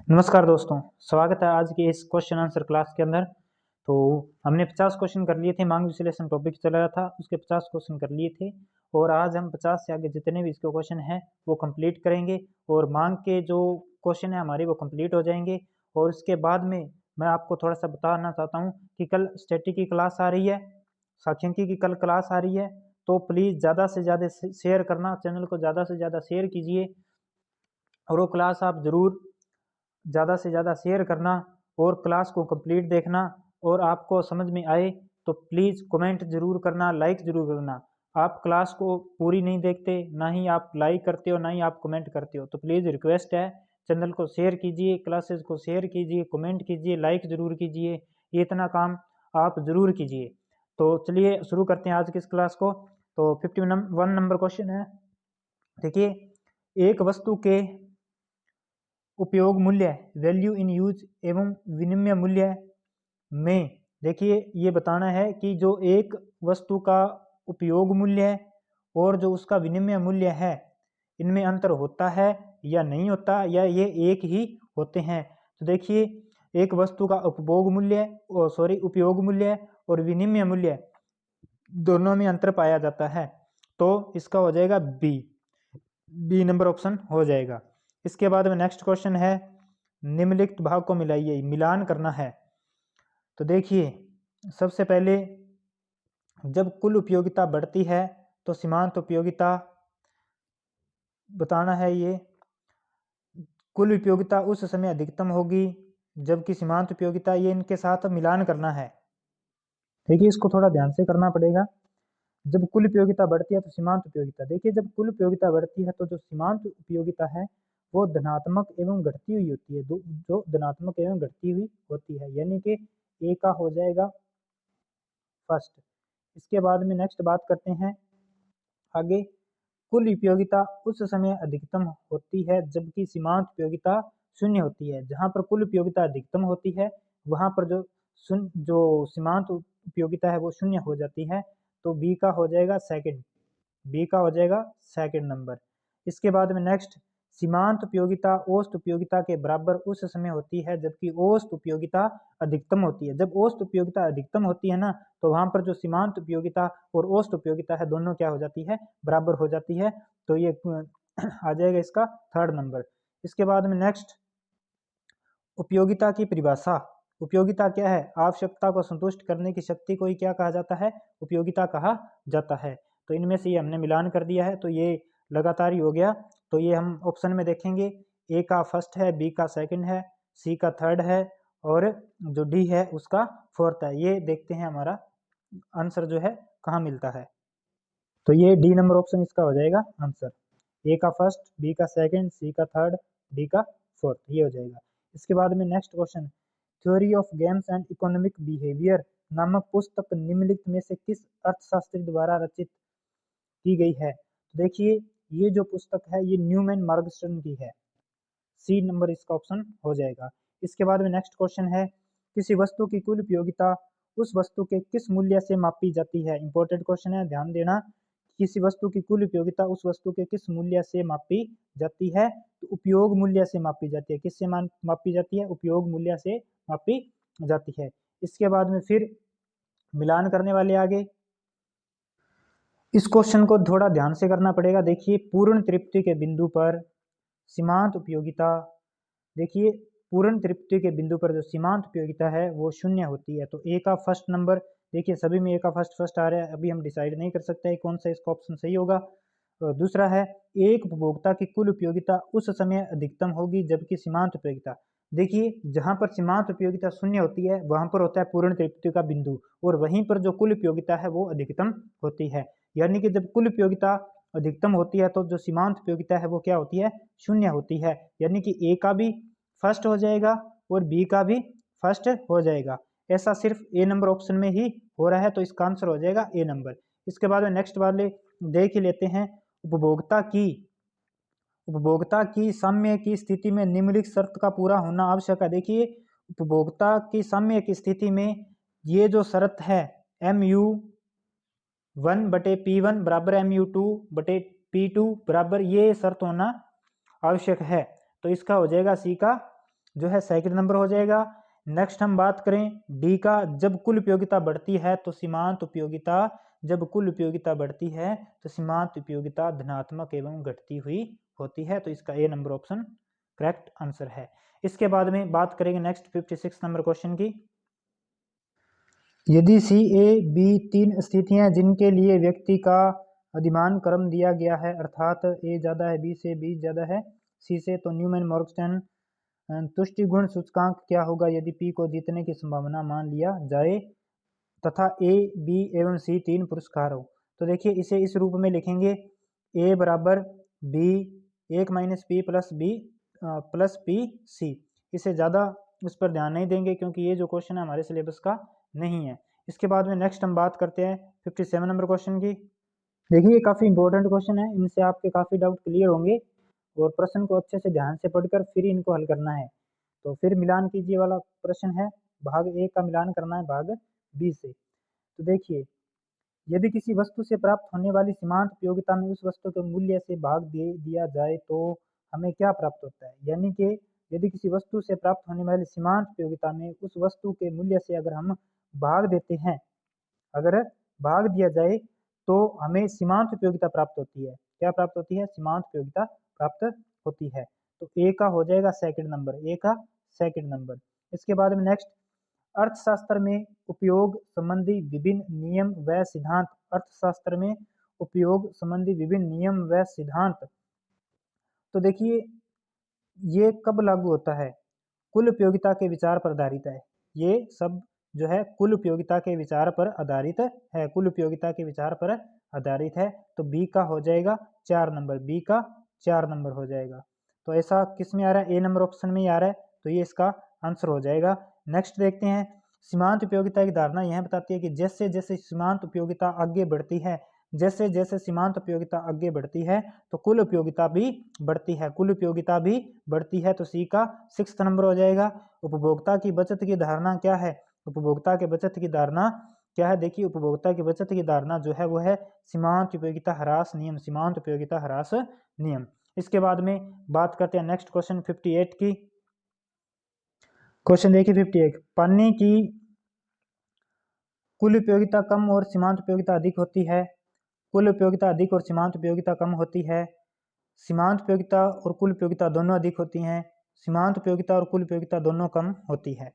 नमस्कार दोस्तों, स्वागत है आज की इस क्वेश्चन आंसर क्लास के अंदर। तो हमने 50 क्वेश्चन कर लिए थे। मांग विश्लेषण टॉपिक चल रहा था, उसके 50 क्वेश्चन कर लिए थे और आज हम 50 से आगे जितने भी इसके क्वेश्चन हैं वो कंप्लीट करेंगे और मांग के जो क्वेश्चन है हमारे वो कंप्लीट हो जाएंगे। और उसके बाद में मैं आपको थोड़ा सा बताना चाहता हूँ कि कल स्टैटिक की क्लास आ रही है, सांख्यिकी की कल क्लास आ रही है। तो प्लीज़ ज़्यादा से ज़्यादा शेयर करना, चैनल को ज़्यादा से ज़्यादा शेयर कीजिए और वो क्लास आप ज़रूर ज़्यादा से ज़्यादा शेयर करना और क्लास को कंप्लीट देखना। और आपको समझ में आए तो प्लीज़ कमेंट ज़रूर करना, लाइक ज़रूर करना। आप क्लास को पूरी नहीं देखते, ना ही आप लाइक करते हो, ना ही आप कमेंट करते हो। तो प्लीज़ रिक्वेस्ट है, चैनल को शेयर कीजिए, क्लासेस को शेयर कीजिए, कमेंट कीजिए, लाइक ज़रूर कीजिए। ये इतना काम आप ज़रूर कीजिए। तो चलिए शुरू करते हैं आज की इस क्लास को। तो 51 नंबर क्वेश्चन है। देखिए, एक वस्तु के उपयोग मूल्य, वैल्यू इन यूज एवं विनिमय मूल्य में, देखिए ये बताना है कि जो एक वस्तु का उपयोग मूल्य है और जो उसका विनिमय मूल्य है, इनमें अंतर होता है या नहीं होता, या ये एक ही होते हैं। तो देखिए, एक वस्तु का उपभोग मूल्य उपयोग मूल्य और विनिमय मूल्य दोनों में अंतर पाया जाता है। तो इसका हो जाएगा बी नंबर ऑप्शन हो जाएगा। इसके बाद में नेक्स्ट क्वेश्चन है, निम्नलिखित भाग को मिलाइए, मिलान करना है। तो देखिए, सबसे पहले जब कुल उपयोगिता बढ़ती है तो सीमांत उपयोगिता बताना है। ये कुल उपयोगिता उस समय अधिकतम होगी जबकि सीमांत उपयोगिता, ये इनके साथ मिलान करना है। देखिए, इसको थोड़ा ध्यान से करना पड़ेगा। जब कुल उपयोगिता बढ़ती है तो सीमांत उपयोगिता, देखिए जब कुल उपयोगिता बढ़ती है तो जो सीमांत उपयोगिता है वो धनात्मक एवं घटती हुई होती है। जो धनात्मक एवं घटती हुई होती है, यानी कि ए का हो जाएगा फर्स्ट। इसके बाद में नेक्स्ट बात करते हैं आगे। कुल उपयोगिता उस समय अधिकतम होती है जबकि सीमांत उपयोगिता शून्य होती है। जहां पर कुल उपयोगिता अधिकतम होती है वहां पर जो सीमांत उपयोगिता है वो शून्य हो जाती है। तो बी का हो जाएगा सेकंड, बी का हो जाएगा सेकंड नंबर। इसके बाद में नेक्स्ट, सीमांत उपयोगिता औसत उपयोगिता के बराबर उस समय होती है जबकि औसत उपयोगिता अधिकतम होती है। जब औसत उपयोगिता अधिकतम होती है ना, तो वहां पर जो सीमांत उपयोगिता और औसत उपयोगिता है दोनों क्या हो जाती है, बराबर हो जाती है। तो ये आ जाएगा इसका थर्ड नंबर। इसके बाद में नेक्स्ट, उपयोगिता की परिभाषा। उपयोगिता क्या है? आवश्यकता को संतुष्ट करने की शक्ति को ही क्या कहा जाता है? उपयोगिता कहा जाता है। तो इनमें से ये हमने मिलान कर दिया है, तो ये लगातार ही हो गया। तो ये हम ऑप्शन में देखेंगे, ए का फर्स्ट है, बी का सेकंड है, सी का थर्ड है और जो डी है उसका फोर्थ है। ये देखते हैं हमारा आंसर जो है कहाँ मिलता है। तो ये डी नंबर ऑप्शन इसका हो जाएगा आंसर। ए का फर्स्ट, बी का सेकंड, सी का थर्ड, डी का फोर्थ, ये हो जाएगा। इसके बाद में next question, theory of games and economic behaviour नामक पुस्तक निम्नलिखित में से किस अर्थशास्त्री द्वारा रचित की गई है? तो देखिए, ये जो पुस्तक है ये न्यूमैन मॉर्गनस्टर्न की है। सी नंबर इसका ऑप्शन हो जाएगा। इसके बाद में नेक्स्ट क्वेश्चन है, किसी वस्तु की कुल उपयोगिता उस वस्तु के किस मूल्य से मापी जाती है? इंपॉर्टेंट क्वेश्चन है, ध्यान देना। किसी वस्तु की कुल उपयोगिता उस वस्तु के किस मूल्य से मापी जाती है? तो उपयोग मूल्य से मापी जाती है। किससे मापी जाती है? उपयोग मूल्य से मापी जाती है। इसके बाद में फिर मिलान करने वाले आगे। इस क्वेश्चन को थोड़ा ध्यान से करना पड़ेगा। देखिए, पूर्ण तृप्ति के बिंदु पर सीमांत उपयोगिता, देखिए पूर्ण तृप्ति के बिंदु पर जो सीमांत उपयोगिता है वो शून्य होती है। तो ए का फर्स्ट नंबर, देखिए सभी में ए का फर्स्ट फर्स्ट आ रहा है, अभी हम डिसाइड नहीं कर सकते है कौन सा इसका ऑप्शन सही होगा। दूसरा है, एक उपभोक्ता की कुल उपयोगिता उस समय अधिकतम होगी जबकि सीमांत उपयोगिता, देखिए जहां पर सीमांत उपयोगिता शून्य होती है वहां पर होता है पूर्ण तृप्ति का बिंदु, और वहीं पर जो कुल उपयोगिता है वो अधिकतम होती है। यानी कि जब कुल उपयोगिता अधिकतम होती है तो जो सीमांत उपयोगिता है वो क्या होती है? शून्य होती है। यानी कि ए का भी फर्स्ट हो जाएगा और बी का भी फर्स्ट हो जाएगा। ऐसा सिर्फ ए नंबर ऑप्शन में ही हो रहा है, तो इसका आंसर हो जाएगा ए नंबर। इसके बाद में नेक्स्ट वाले देख ही लेते हैं। उपभोक्ता की साम्य की स्थिति में निम्नलिखित शर्त का पूरा होना आवश्यक है। देखिए, उपभोक्ता की साम्य की स्थिति में ये जो शर्त है, MU1/P1 बराबर MU2/P2 बराबर, ये शर्त होना आवश्यक है। तो इसका हो जाएगा सी का जो है सेकंड नंबर हो जाएगा। नेक्स्ट हम बात करें डी का, जब कुल उपयोगिता बढ़ती है तो सीमांत उपयोगिता, जब कुल उपयोगिता बढ़ती है तो सीमांत उपयोगिता धनात्मक एवं घटती हुई होती है। तो इसका ए नंबर ऑप्शन करेक्ट आंसर है। इसके बाद में बात करेंगे नेक्स्ट 56 नंबर क्वेश्चन की। यदि सी ए बी तीन स्थितियां जिनके लिए व्यक्ति का अधिमान क्रम दिया गया है, अर्थात ए ज़्यादा है बी से, बी ज़्यादा है सी से, तो न्यूमैन मॉर्गस्टन तुष्टि गुण सूचकांक क्या होगा यदि पी को जीतने की संभावना मान लिया जाए तथा ए बी एवं सी तीन पुरस्कार हो। तो देखिए इसे इस रूप में लिखेंगे, ए बराबर B 1 minus P plus B plus P C. इसे ज़्यादा उस पर ध्यान नहीं देंगे क्योंकि ये जो क्वेश्चन है हमारे सिलेबस का नहीं है। इसके बाद में नेक्स्ट हम बात करते हैं 57 नंबर क्वेश्चन की। देखिए ये काफ़ी इंपॉर्टेंट क्वेश्चन है, इनसे आपके काफ़ी डाउट क्लियर होंगे और प्रश्न को अच्छे से ध्यान से पढ़कर फिर इनको हल करना है। तो फिर मिलान कीजिए वाला प्रश्न है, भाग ए का मिलान करना है भाग बी से। तो देखिए यदि किसी वस्तु से प्राप्त होने वाली सीमांत उपयोगिता में उस वस्तु के मूल्य से भाग दे दिया जाए तो हमें क्या प्राप्त होता है, यानी कि यदि किसी वस्तु से प्राप्त होने वाली सीमांत उपयोगिता में उस वस्तु के मूल्य से अगर हम भाग देते हैं, अगर भाग दिया जाए तो हमें सीमांत उपयोगिता प्राप्त होती है। क्या प्राप्त होती है? सीमांत उपयोगिता प्राप्त होती है। तो ए का हो जाएगा सेकंड नंबर, ए का सेकंड नंबर। इसके बाद में नेक्स्ट, अर्थशास्त्र में उपयोग संबंधी विभिन्न नियम व सिद्धांत, अर्थशास्त्र में उपयोग संबंधी विभिन्न नियम व सिद्धांत। तो देखिए ये कब लागू होता है? कुल उपयोगिता के विचार पर आधारित है। ये सब जो है कुल उपयोगिता के विचार पर आधारित है, कुल उपयोगिता के विचार पर आधारित है। तो बी का हो जाएगा 4 नंबर, बी का 4 नंबर हो जाएगा। तो ऐसा किस में आ रहा है? ए नंबर ऑप्शन में ही आ रहा है, तो ये इसका आंसर हो जाएगा। नेक्स्ट देखते हैं, सीमांत उपयोगिता की धारणा यह बताती है कि जैसे जैसे सीमांत उपयोगिता आगे बढ़ती है, जैसे जैसे सीमांत उपयोगिता आगे बढ़ती है तो कुल उपयोगिता भी बढ़ती है, कुल उपयोगिता भी बढ़ती है। तो सी का 6 नंबर हो जाएगा। उपभोक्ता की बचत की धारणा क्या है? उपभोक्ता के बचत की धारणा क्या है? देखिए उपभोक्ता की बचत की धारणा जो है वो है सीमांत उपयोगिता ह्रास नियम, सीमांत उपयोगिता ह्रास नियम। इसके बाद में बात करते हैं नेक्स्ट क्वेश्चन 58 की। क्वेश्चन देखिए 58, पानी की कुल उपयोगिता कम और सीमांत उपयोगिता अधिक होती है, कुल उपयोगिता अधिक और सीमांत उपयोगिता कम होती है, सीमांत उपयोगिता और कुल उपयोगिता दोनों अधिक होती हैं, सीमांत उपयोगिता और कुल उपयोगिता दोनों कम होती है।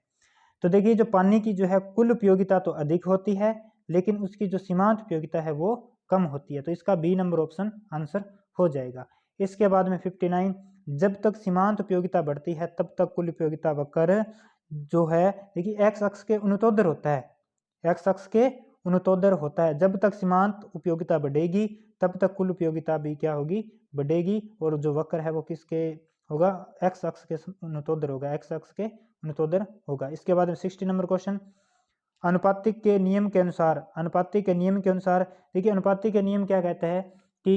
तो देखिए जो पानी की जो है कुल उपयोगिता तो अधिक होती है लेकिन उसकी जो सीमांत उपयोगिता है वो कम होती है। तो इसका बी नंबर ऑप्शन आंसर हो जाएगा। इसके बाद में 59, जब तक सीमांत उपयोगिता बढ़ती है तब तक कुल उपयोगिता वक्र जो है देखिए एक्स अक्ष के उन्नतोदर होता है, एक्स अक्ष के उन्नतोदर होता है। जब तक सीमांत उपयोगिता बढ़ेगी तब तक कुल उपयोगिता भी क्या होगी? बढ़ेगी। और जो वक्र है वो किसके होगा? एक्स अक्ष के उन्नतोदर होगा, एक्स अक्ष के उन्नतोदर होगा। इसके बाद में 60 नंबर क्वेश्चन, अनुपातिक के नियम के अनुसार, अनुपातिक के नियम के अनुसार देखिए अनुपातिक के नियम क्या कहते हैं कि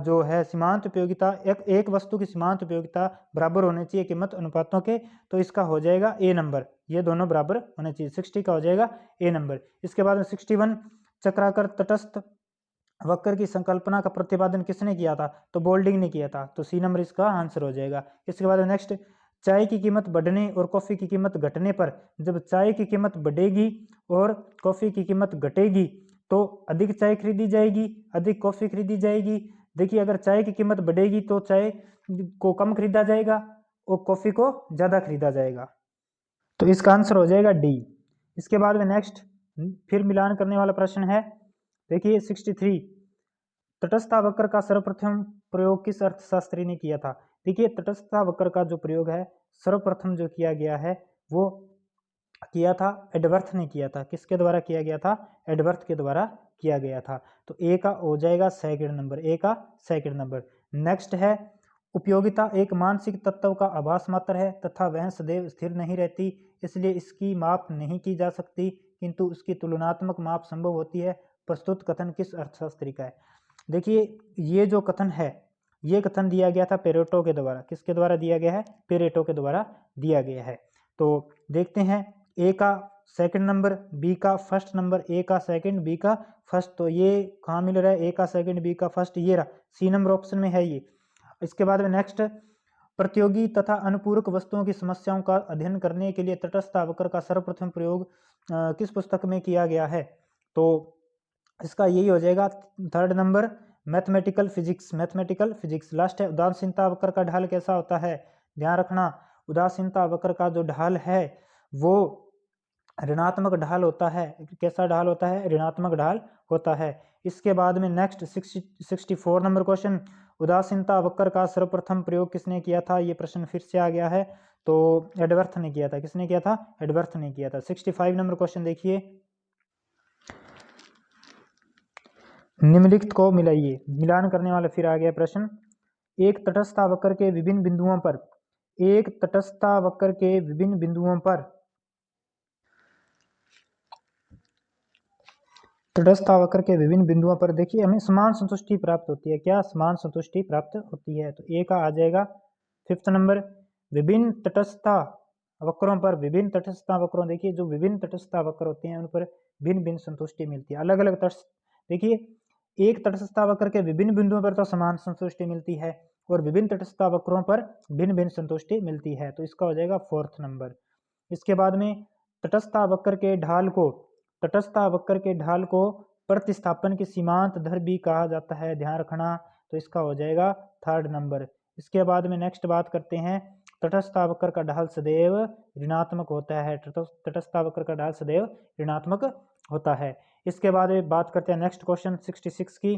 जो है सीमांत उपयोगिता एक वस्तु की सीमांत उपयोगिता बराबर होनी चाहिए कीमत अनुपातों के। तो इसका हो जाएगा ए नंबर, ये दोनों बराबर होने चाहिए। 60 का हो जाएगा ए नंबर। इसके बाद में 61, चक्राकार तटस्थ वक्र की संकल्पना का प्रतिपादन किसने किया था? तो बोल्डिंग ने किया था। तो सी नंबर इसका आंसर हो जाएगा। इसके बाद नेक्स्ट, चाय की कीमत बढ़ने और कॉफ़ी की कीमत घटने पर, जब चाय की कीमत बढ़ेगी और कॉफ़ी की कीमत घटेगी तो अधिक चाय खरीदी जाएगी, अधिक कॉफ़ी खरीदी जाएगी। देखिए अगर चाय की कीमत बढ़ेगी तो चाय को कम खरीदा जाएगा और कॉफ़ी को ज़्यादा खरीदा जाएगा। तो इसका आंसर हो जाएगा डी। इसके बाद में नेक्स्ट फिर मिलान करने वाला प्रश्न है। देखिए 63, तटस्थता वक्र का सर्वप्रथम प्रयोग किस अर्थशास्त्री ने किया था? देखिए तटस्थता वक्र का जो प्रयोग है सर्वप्रथम जो किया गया है वो किया था एडवर्थ ने किया था। किसके द्वारा किया गया था? एडवर्थ के द्वारा किया गया था। तो ए का हो जाएगा सेकंड नंबर, ए का सेकंड नंबर। नेक्स्ट है, उपयोगिता एक मानसिक तत्व का आभास मात्र है तथा वह सदैव स्थिर नहीं रहती, इसलिए इसकी माप नहीं की जा सकती किंतु उसकी तुलनात्मक माप संभव होती है। प्रस्तुत कथन किस अर्थशास्त्री का है? देखिए ये जो कथन है ये कथन दिया गया था पेरेटो के द्वारा। किसके द्वारा दिया गया है? पेरेटो के द्वारा दिया गया है। तो देखते हैं, ए का सेकंड नंबर, बी का फर्स्ट नंबर, ए का सेकंड, बी का फर्स्ट। तो ये कहाँ मिल रहा है? ए का सेकंड, बी का फर्स्ट, ये रहा सी नंबर ऑप्शन में है ये। इसके बाद में नेक्स्ट, प्रतियोगी तथा अनुपूरक वस्तुओं की समस्याओं का अध्ययन करने के लिए तटस्थ वक्र का सर्वप्रथम प्रयोग किस पुस्तक में किया गया है? तो इसका यही हो जाएगा third number, mathematical physics. Last है उदासीनता वक्र का ढाल कैसा होता है? ध्यान रखना, उदासीनता वक्र का जो ढाल है वो ऋणात्मक ढाल होता है। कैसा ढाल होता है? ऋणात्मक ढाल होता है। इसके बाद में नेक्स्ट 64 नंबर क्वेश्चन, उदासीनता वक्र का सर्वप्रथम प्रयोग किसने किया था? ये प्रश्न फिर से आ गया है, तो एडवर्थ ने किया था। किसने किया था? एडवर्थ ने किया था। 65 नंबर क्वेश्चन देखिए, निम्नलिखित को मिलाइए। मिलान करने वाला फिर आ गया प्रश्न। एक तटस्थ वक्र के विभिन्न बिंदुओं पर एक तटस्थ वक्र के विभिन्न बिंदुओं पर तटस्थ वक्र के विभिन्न बिंदुओं पर देखिए हमें समान संतुष्टि प्राप्त होती है। क्या? समान संतुष्टि प्राप्त होती है। तो ए का आ जाएगा 5th नंबर। विभिन्न तटस्थ वक्रों पर विभिन्न तटस्थ वक्रों, देखिए जो विभिन्न तटस्थ वक्र होते हैं उन पर भिन्न भिन्न संतुष्टि मिलती है। अलग अलग तटस्थ, देखिए एक तटस्थ वक्र के विभिन्न बिंदुओं पर तो समान संतुष्टि मिलती है और विभिन्न तटस्थ वक्रों पर भिन्न भिन्न संतुष्टि मिलती है। तो इसका हो जाएगा 4th नंबर। इसके बाद में तटस्थ वक्र के ढाल को तटस्थ वक्र के ढाल को प्रतिस्थापन की सीमांत दर भी कहा जाता है। ध्यान रखना, तो इसका हो जाएगा 3rd नंबर। इसके बाद में नेक्स्ट बात करते हैं, तटस्थ वक्र का ढाल सदैव ऋणात्मक होता है। तटस्थ वक्र का ढाल सदैव ऋणात्मक होता है। इसके बाद में बात करते हैं नेक्स्ट क्वेश्चन 66 की।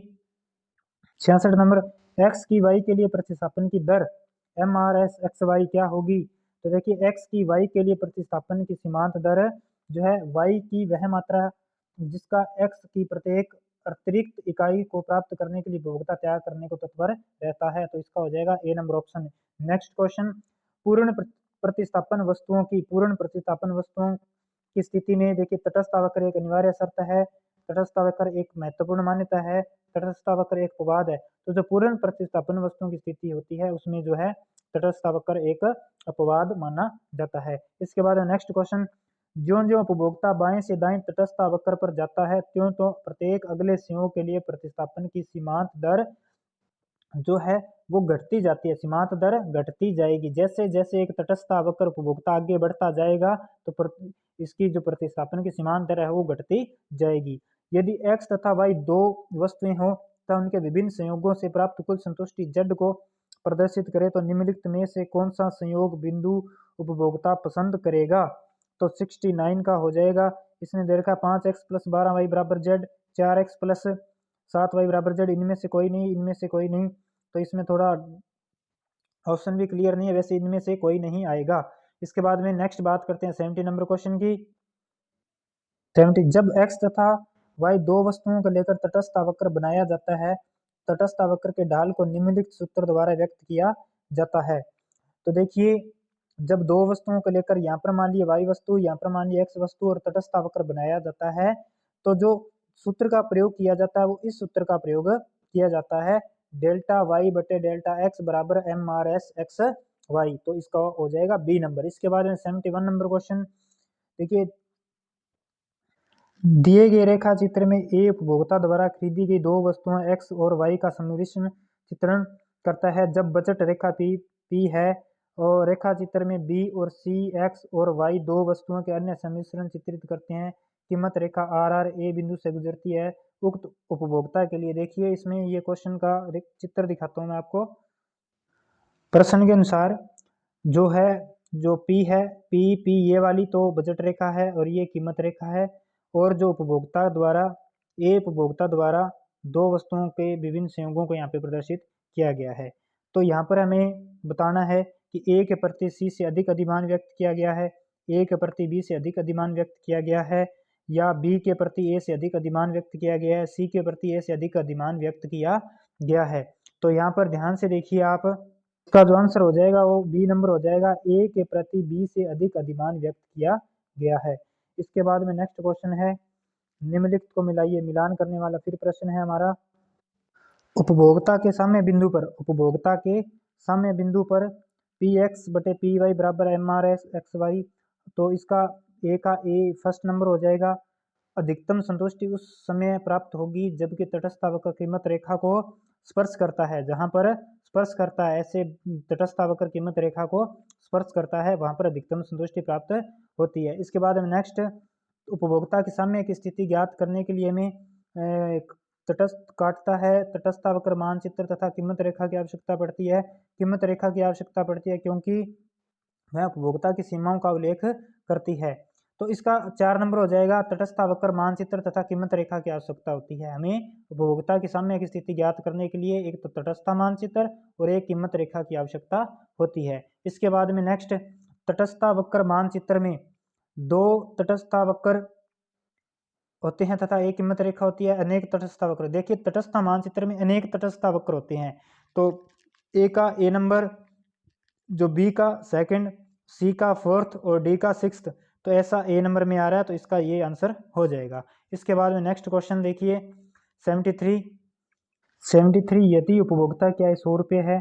66 नंबर, एक्स की वाई के लिए प्रतिस्थापन की दर MRS XY क्या होगी? तो देखिए एक्स की वाई के लिए प्रतिस्थापन की सीमांत दर जो है वाई की वह मात्रा जिसका एक्स की प्रत्येक अतिरिक्त इकाई को प्राप्त करने के लिए उपभोक्ता त्याग करने को तत्पर रहता है। तो इसका हो जाएगा ए नंबर ऑप्शन। नेक्स्ट क्वेश्चन, पूर्ण प्रतिस्थापन वस्तुओं की स्थिति में देखिए तटस्थ वक्र एक अनिवार्य शर्त है, तटस्थ वक्र एक महत्वपूर्ण मान्यता है, तटस्थ वक्र एक अपवाद है। तो जो पूर्ण प्रतिस्थापन वस्तुओं की स्थिति होती है उसमें जो है तटस्थ वक्र एक अपवाद माना जाता है। इसके बाद नेक्स्ट क्वेश्चन, ज्यों-ज्यों उपभोक्ता बाएं से दाएं तटस्थ वक्र पर जाता है त्यों-त्यों प्रत्येक अगले संयोग के लिए प्रतिस्थापन की सीमांत दर जो है वो घटती जाती है। सीमांत दर घटती जाएगी। जैसे जैसे एक तटस्थ वक्र उपभोक्ता आगे बढ़ता जाएगा तो इसकी जो प्रतिस्थापन की सीमांत दर है वो घटती जाएगी। यदि x तथा y दो वस्तुएं हो तथा उनके विभिन्न संयोगों से प्राप्त कुल संतुष्टि z को प्रदर्शित करे तो निम्नलिखित में से कौन सा संयोग बिंदु उपभोक्ता पसंद करेगा? तो 69 का हो जाएगा। इसने दे रखा 5x + 12y = z, 4x + 7y = z। इनमें से कोई नहीं, इनमें से कोई नहीं। तो इसमें थोड़ा ऑप्शन भी क्लियर नहीं है, वैसे इनमें से कोई नहीं आएगा। इसके बाद में नेक्स्ट बात करते हैं 70 नंबर क्वेश्चन की। 70, जब x तथा y दो वस्तुओं को लेकर तटस्थ वक्र बनाया जाता है, तटस्थ वक्र के ढाल को निम्नलिखित सूत्र द्वारा व्यक्त किया जाता है। तो देखिए जब दो वस्तुओं को लेकर यहाँ पर मान लिया y वस्तु, यहाँ पर मान लिया x वस्तु और तटस्थ वक्र बनाया जाता है, तो जो सूत्र का प्रयोग किया जाता है वो इस सूत्र का प्रयोग किया जाता है, डेल्टा y बटे डेल्टा x बराबर MRS XY। तो इसका हो जाएगा बी नंबर। इसके बाद में 71 नंबर क्वेश्चन देखिए, दिए गए रेखा चित्र में ए उपभोक्ता द्वारा खरीदी गई दो वस्तुओं x और y का सम्मिश्रण चित्रण करता है। जब बजट रेखा P है और रेखा चित्र में B और C x और y दो वस्तुओं के अन्य सम्मिश्रण चित्रित करते हैं। कीमत रेखा RR ए बिंदु से गुजरती है उक्त उपभोक्ता के लिए। देखिए इसमें ये क्वेश्चन का चित्र दिखाता हूँ मैं आपको। प्रश्न के अनुसार जो है जो P है, P ये वाली तो बजट रेखा है और ये कीमत रेखा है, और जो उपभोक्ता द्वारा दो वस्तुओं के विभिन्न संयोगों को यहाँ पे प्रदर्शित किया गया है। तो यहाँ पर हमें बताना है कि A के प्रति C से अधिक अधिमान व्यक्त किया गया है, A के प्रति B से अधिक अधिमान व्यक्त किया गया है, या B के प्रति A से अधिक अधिमान व्यक्त किया गया है, C के प्रति A से अधिक अधिमान व्यक्त किया गया है। तो यहाँ पर ध्यान से देखिए आप, इसका जो आंसर हो जाएगा वो बी नंबर हो जाएगा, ए के प्रति बी से अधिक अधिमान व्यक्त किया गया है। इसके बाद में नेक्स्ट क्वेश्चन है, निम्नलिखित को मिलाइए। मिलान करने वाला फिर प्रश्न है हमारा। उपभोक्ता के साम्य बिंदु पर px बटे py बराबर MRS XY। तो इसका ए का ए फर्स्ट नंबर हो जाएगा। अधिकतम संतुष्टि उस समय प्राप्त होगी जबकि तटस्थ वक्र कीमत रेखा को स्पर्श करता है, जहां पर स्पर्श करता है, ऐसे तटस्थ वक्र कीमत रेखा को स्पर्श करता है, वहां पर अधिकतम संतुष्टि प्राप्त होती है। इसके बाद में नेक्स्ट, उपभोक्ता की साम्यक स्थिति ज्ञात करने के लिए हमें तटस्थ काटता है, तटस्थ वक्र मानचित्र तथा कीमत रेखा की आवश्यकता पड़ती है। कीमत रेखा की आवश्यकता पड़ती है क्योंकि वह उपभोक्ता की सीमाओं का उल्लेख करती है। तो इसका 4 नंबर हो जाएगा, तटस्थ वक्र मानचित्र तथा कीमत रेखा की आवश्यकता होती है। हमें उपभोक्ता की साम्यक स्थिति ज्ञात करने के लिए एक तो तटस्थ मानचित्र और एक कीमत रेखा की आवश्यकता होती है। इसके बाद में नेक्स्ट, तटस्थ वक्र मानचित्र में 2 तटस्थ वक्र होते हैं तथा एक कीमत रेखा होती है। अनेक तटस्थ वक्र, देखिए तटस्थ मानचित्र में अनेक तटस्थ वक्र होते हैं, तो ए का ए नंबर, जो बी का सेकंड, सी का फोर्थ और डी का सिक्स्थ, तो ऐसा ए नंबर में आ रहा है, तो इसका ये आंसर हो जाएगा। इसके बाद में नेक्स्ट क्वेश्चन देखिए 73 यदि उपभोक्ता की आय 100 रुपये है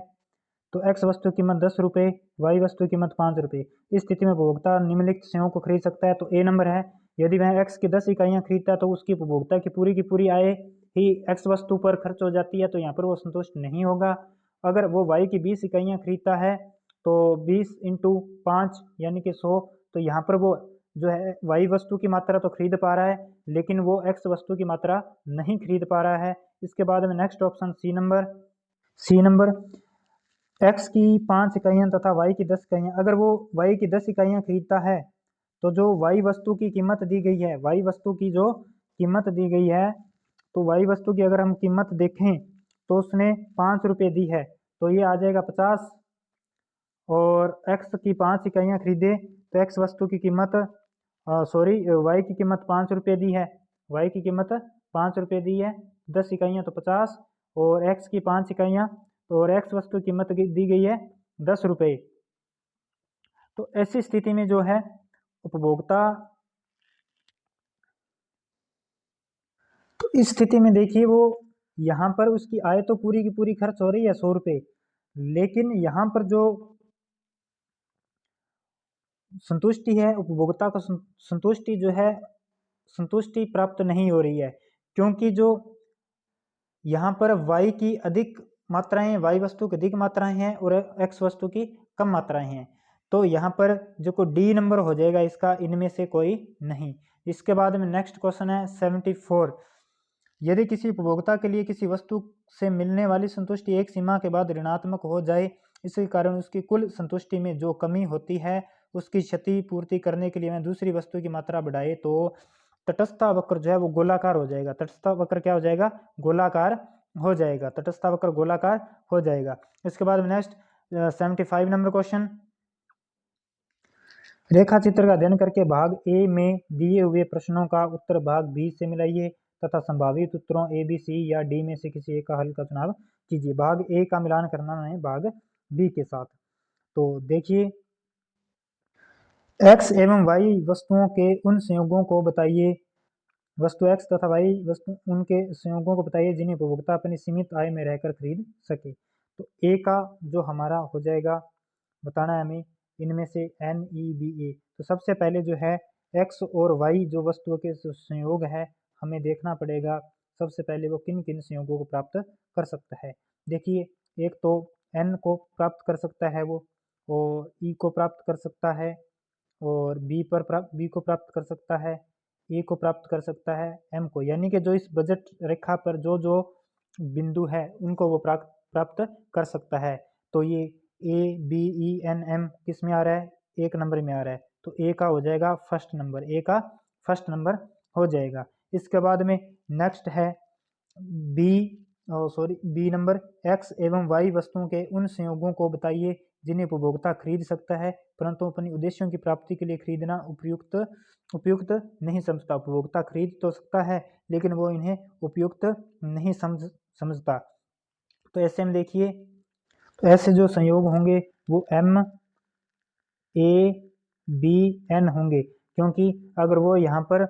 तो एक्स वस्तु की कीमत 10 रुपये, वाई वस्तु की कीमत 5 रुपये। इस स्थिति में उपभोक्ता निम्नलिखित सेवाओं को खरीद सकता है, तो ए नंबर है, यदि वह एक्स की 10 इकाइयाँ खरीदता है तो उसकी उपभोक्ता की पूरी आय ही एक्स वस्तु पर खर्च हो जाती है, तो यहाँ पर वो संतुष्ट नहीं होगा। अगर वो वाई की 20 इकाइयाँ खरीदता है तो 20 × 5 यानी कि 100, तो यहाँ पर वो जो है वाई वस्तु की मात्रा तो खरीद पा रहा है, लेकिन वो एक्स वस्तु की मात्रा नहीं खरीद पा रहा है। इसके बाद में next option C number, x की 5 इकाइयाँ तथा वाई की 10 इकाइयाँ, अगर वो वाई की 10 इकाइयाँ खरीदता है तो जो वाई वस्तु की कीमत दी गई है, वाई वस्तु की जो कीमत दी गई है, तो वाई वस्तु की अगर हम कीमत देखें तो उसने 5 रुपये दी है, तो ये आ जाएगा 50, और एक्स की 5 इकाइयाँ खरीदे तो एक्स वस्तु की कीमत वाई की कीमत 5 रुपये दी है, वाई की कीमत 5 रुपये दी है, 10 इकाइयाँ तो 50, और एक्स की 5 इकाइयाँ, तो और एक्स वस्तु की कीमत दी गई है 10 रुपये। तो ऐसी स्थिति में जो है उपभोक्ता, तो इस स्थिति में देखिए वो यहाँ पर उसकी आय तो पूरी की पूरी खर्च हो रही है 100 रुपये, लेकिन यहाँ पर जो संतुष्टि है, उपभोक्ता को संतुष्टि जो है, संतुष्टि प्राप्त नहीं हो रही है, क्योंकि जो यहाँ पर वाई की अधिक मात्राएं, वाई वस्तु की अधिक मात्राएं हैं और एक्स वस्तु की कम मात्राएं हैं, तो यहाँ पर जो को डी नंबर हो जाएगा इसका, इनमें से कोई नहीं। इसके बाद में नेक्स्ट क्वेश्चन है 74, यदि किसी उपभोक्ता के लिए किसी वस्तु से मिलने वाली संतुष्टि एक सीमा के बाद ऋणात्मक हो जाए, इसके कारण उसकी कुल संतुष्टि में जो कमी होती है उसकी क्षति पूर्ति करने के लिए वह दूसरी वस्तु की मात्रा बढ़ाए, तो तटस्थ वक्र जो है वो गोलाकार हो जाएगा। तटस्थ वक्र क्या हो जाएगा? गोलाकार हो जाएगा। तटस्थ वक्र गोलाकार हो जाएगा। इसके बाद नेक्स्ट 75 नंबर क्वेश्चन, रेखा चित्र का अध्ययन करके भाग ए में दिए हुए प्रश्नों का उत्तर भाग बी से मिलाइए तथा संभावित उत्तरों ए, बी, सी या डी में से किसी एक का हल का चुनाव कीजिए। भाग ए का मिलान करना है भाग बी के साथ। तो देखिए, एक्स एवं वाई वस्तुओं के उन संयोगों को बताइए, वस्तु एक्स तथा वाई वस्तु उनके संयोगों को बताइए जिन्हें उपभोक्ता अपनी सीमित आय में रहकर खरीद सके। तो ए का जो हमारा हो जाएगा, बताना है हमें इनमें से NEBA। तो सबसे पहले जो है एक्स और वाई जो वस्तुओं के संयोग है, हमें देखना पड़ेगा सबसे पहले वो किन किन संयोगों को प्राप्त कर सकता है। देखिए, एक तो N को प्राप्त कर सकता है वो, और E को प्राप्त कर सकता है, और B को प्राप्त कर सकता है, ए को प्राप्त कर सकता है, एम को, यानी कि जो इस बजट रेखा पर जो जो बिंदु है उनको वो प्राप्त कर सकता है। तो ये A, B, E, N, M किस में आ रहा है? एक नंबर में आ रहा है, तो ए का हो जाएगा फर्स्ट नंबर, ए का फर्स्ट नंबर हो जाएगा। इसके बाद में नेक्स्ट है बी नंबर, एक्स एवं वाई वस्तुओं के उन संयोगों को बताइए जिन्हें उपभोक्ता खरीद सकता है परंतु अपनी उद्देश्यों की प्राप्ति के लिए खरीदना उपयुक्त नहीं समझता। उपभोक्ता खरीद तो सकता है लेकिन वो इन्हें उपयुक्त नहीं समझता। तो ऐसे में देखिए, तो ऐसे जो संयोग होंगे वो M, A, B, N होंगे, क्योंकि अगर वो यहाँ पर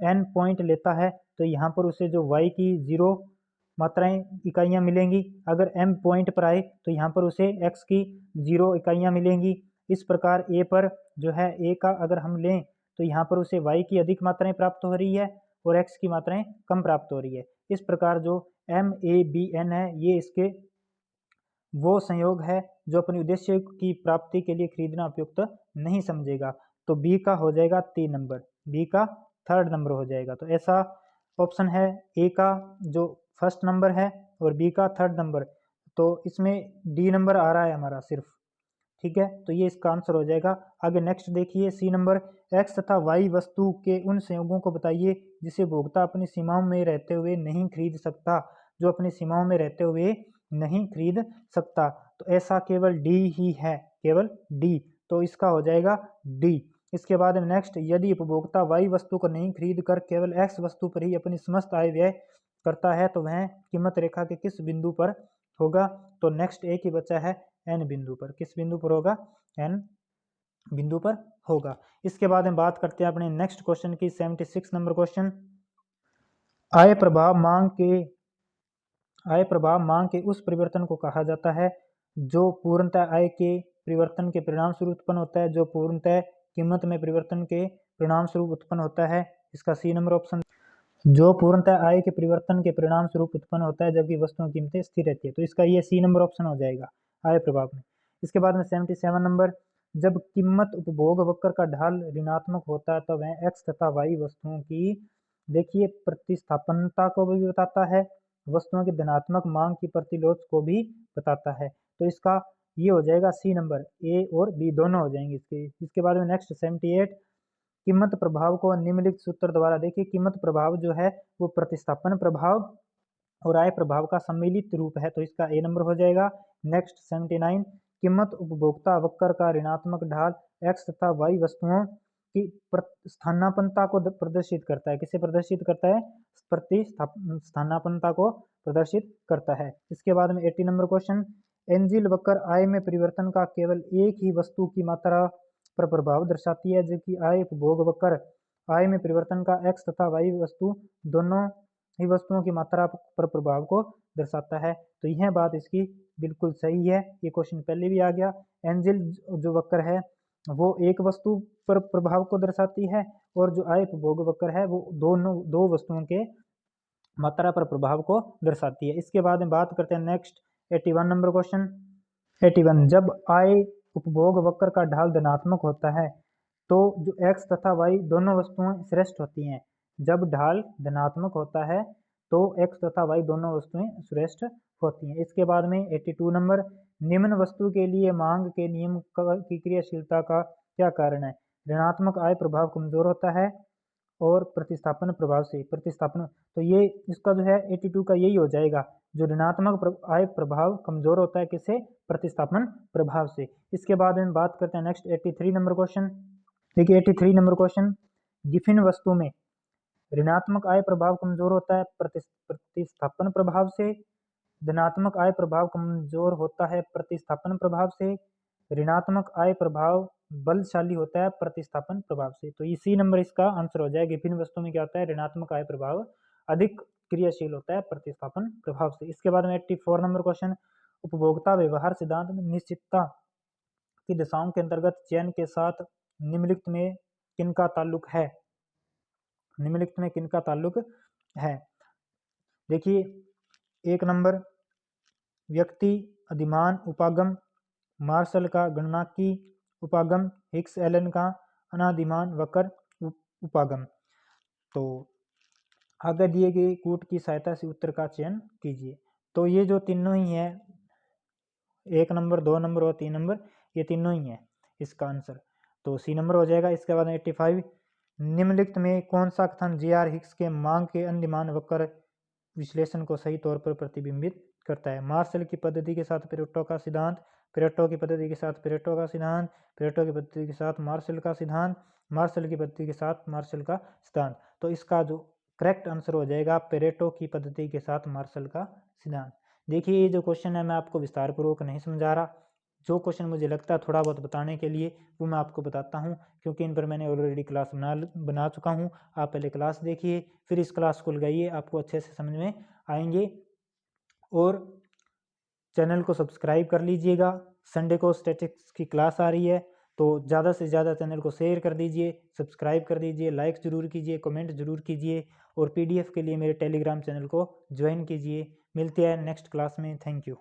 N पॉइंट लेता है तो यहाँ पर उसे जो Y की 0 मात्राएं इकाइयाँ मिलेंगी, अगर M पॉइंट पर आए तो यहाँ पर उसे X की 0 इकाइयाँ मिलेंगी। इस प्रकार A पर जो है A का अगर हम लें तो यहाँ पर उसे Y की अधिक मात्राएं प्राप्त हो रही है और X की मात्राएं कम प्राप्त हो रही है। इस प्रकार जो MABN है ये इसके वो संयोग है जो अपने उद्देश्य की प्राप्ति के लिए खरीदना उपयुक्त नहीं समझेगा। तो बी का हो जाएगा 3 नंबर, बी का 3rd नंबर हो जाएगा। तो ऐसा ऑप्शन है, ए का जो 1st नंबर है और बी का 3rd नंबर। तो इसमें डी नंबर आ रहा है हमारा सिर्फ, ठीक है, तो ये इसका आंसर हो जाएगा। आगे नेक्स्ट देखिए सी नंबर, एक्स तथा वाई वस्तु के उन संयोगों को बताइए जिसे भोक्ता अपनी सीमाओं में रहते हुए नहीं खरीद सकता, जो अपनी सीमाओं में रहते हुए नहीं खरीद सकता। तो ऐसा केवल डी ही है, केवल डी, तो इसका हो जाएगा डी। इसके बाद में नेक्स्ट, यदि उपभोक्ता वाई वस्तु को नहीं खरीद कर केवल एक्स वस्तु पर ही अपनी समस्त आय व्यय करता है तो वह कीमत रेखा के किस बिंदु पर होगा? तो नेक्स्ट एक ही बचा है, एन बिंदु पर। किस बिंदु पर होगा? एन बिंदु पर होगा। इसके बाद में बात करते हैं अपने नेक्स्ट क्वेश्चन की, 76 नंबर क्वेश्चन। आय प्रभाव मांग के उस परिवर्तन को कहा जाता है जो पूर्णतः आय के परिवर्तन के परिणाम स्वरूप उत्पन्न होता है, जो पूर्णतः कीमत में परिवर्तन के परिणाम स्वरूप उत्पन्न होता है। इसका सी नंबर ऑप्शन, जो पूर्णतः आय के परिवर्तन के परिणाम स्वरूप उत्पन्न होता है जबकि वस्तुओं की कीमतें स्थिर रहती है। तो इसका ये सी नंबर ऑप्शन हो जाएगा आय प्रभाव में। इसके बाद में 77 नंबर, जब कीमत उपभोग वक्र का ढाल ऋणात्मक होता है तो वह एक्स तथा वाई वस्तुओं की, देखिए, प्रतिस्थापनता को भी बताता है, वस्तुओं की धनात्मक मांग की प्रतिलोध को भी बताता है। तो इसका ये हो जाएगा सी नंबर, ए और बी दोनों हो जाएंगे इसके। इसके बाद में नेक्स्ट 78, कीमत प्रभाव को निम्नलिखित सूत्र द्वारा, देखिए कीमत प्रभाव जो है वो प्रतिस्थापन प्रभाव और आय प्रभाव का सम्मिलित रूप है, तो इसका ए नंबर हो जाएगा। नेक्स्ट 79, कीमत उपभोक्ता वक्र का ऋणात्मक ढाल एक्स तथा वाई वस्तुओं की स्थानापन्नता को प्रदर्शित करता है। किसे प्रदर्शित करता है? प्रतिस्थानापन्नता को प्रदर्शित करता है। इसके बाद में 80 नंबर क्वेश्चन, एंजिल वक्र आय में परिवर्तन का केवल एक ही वस्तु की मात्रा पर प्रभाव दर्शाती है, जबकि आय उपभोग वक्र आय में परिवर्तन का एक्स तथा वाई वस्तु दोनों ही वस्तुओं की मात्रा पर प्रभाव को दर्शाता है। तो यह बात इसकी बिल्कुल सही है, ये क्वेश्चन पहले भी आ गया। एंजिल जो वक्र है वो एक वस्तु पर प्रभाव को दर्शाती है और जो आय उपभोग वक्र है वो दो वस्तुओं के मात्रा पर प्रभाव को दर्शाती है। इसके बाद में बात करते हैं नेक्स्ट 81 नंबर क्वेश्चन। 81, जब आय उपभोग वक्र का ढाल धनात्मक होता है तो जो एक्स तथा वाई दोनों वस्तुएं श्रेष्ठ होती हैं। जब ढाल धनात्मक होता है तो एक्स तथा वाई दोनों वस्तुएं श्रेष्ठ होती हैं। इसके बाद में 82 नंबर, निम्न वस्तु के लिए मांग के नियम की क्रियाशीलता का क्या कारण है? ऋणात्मक आय प्रभाव कमजोर होता है और प्रतिस्थापन प्रभाव से प्रतिस्थापन, तो ये इसका जो है 82 का यही हो जाएगा, जो ऋणात्मक आय प्रभाव कमजोर होता है किससे? प्रतिस्थापन प्रभाव से। इसके बाद में बात करते हैं नेक्स्ट 83 नंबर क्वेश्चन। देखिए 83 नंबर क्वेश्चन, गिफिन वस्तु में ऋणात्मक आय प्रभाव कमजोर होता है प्रतिस्थापन प्रभाव से, धनात्मक आय प्रभाव कमजोर होता है प्रतिस्थापन प्रभाव से, ऋणात्मक आय प्रभाव बलशाली होता है प्रतिस्थापन प्रभाव से। तो इसी नंबर इसका आंसर हो जाएगा। गिफिन वस्तु में क्या होता है? ऋणात्मक आय प्रभाव अधिक क्रियाशील होता है प्रतिस्थापन प्रभाव से। इसके बाद में 84 नंबर क्वेश्चन, उपभोक्ता व्यवहार सिद्धांत में निश्चितता की दशाओं के अंतर्गत चयन के साथ निम्नलिखित में किनका ताल्लुक है? निम्नलिखित में किनका ताल्लुक है? देखिए, एक नंबर व्यक्ति अधिमान उपागम, मार्शल का गणनाकी उपागम, हिक्स एलन का अनादिमान वक्र उपागम। तो आगे दिए गए कूट की सहायता से उत्तर का चयन कीजिए। तो ये जो तीनों ही है, 1 नंबर 2 नंबर और 3 नंबर, ये तीनों ही है इसका आंसर, तो सी नंबर हो जाएगा। इसके बाद 85, निम्नलिखित में कौन सा कथन जे.आर. हिक्स के मांग के अनुमान वक्र विश्लेषण को सही तौर पर प्रतिबिंबित करता है? मार्शल की पद्धति के साथ पेरेटो का सिद्धांत, पेरेटो की पद्धति के साथ पेरेटो का सिद्धांत, पेरेटो की पद्धति के साथ मार्शल का सिद्धांत, मार्शल की पद्धति के साथ मार्शल का सिद्धांत। तो इसका जो करेक्ट आंसर हो जाएगा पेरेटो की पद्धति के साथ मार्शल का सिद्धांत। देखिए, ये जो क्वेश्चन है मैं आपको विस्तार पूर्वक नहीं समझा रहा, जो क्वेश्चन मुझे लगता है थोड़ा बहुत बताने के लिए वो मैं आपको बताता हूँ, क्योंकि इन पर मैंने ऑलरेडी क्लास बना चुका हूँ। आप पहले क्लास देखिए, फिर इस क्लास को लगाइए, आपको अच्छे से समझ में आएंगे। और चैनल को सब्सक्राइब कर लीजिएगा। संडे को स्टैटिस्टिक्स की क्लास आ रही है, तो ज़्यादा से ज़्यादा चैनल को शेयर कर दीजिए, सब्सक्राइब कर दीजिए, लाइक ज़रूर कीजिए, कमेंट ज़रूर कीजिए और PDF के लिए मेरे टेलीग्राम चैनल को ज्वाइन कीजिए। मिलते हैं नेक्स्ट क्लास में। Thank you.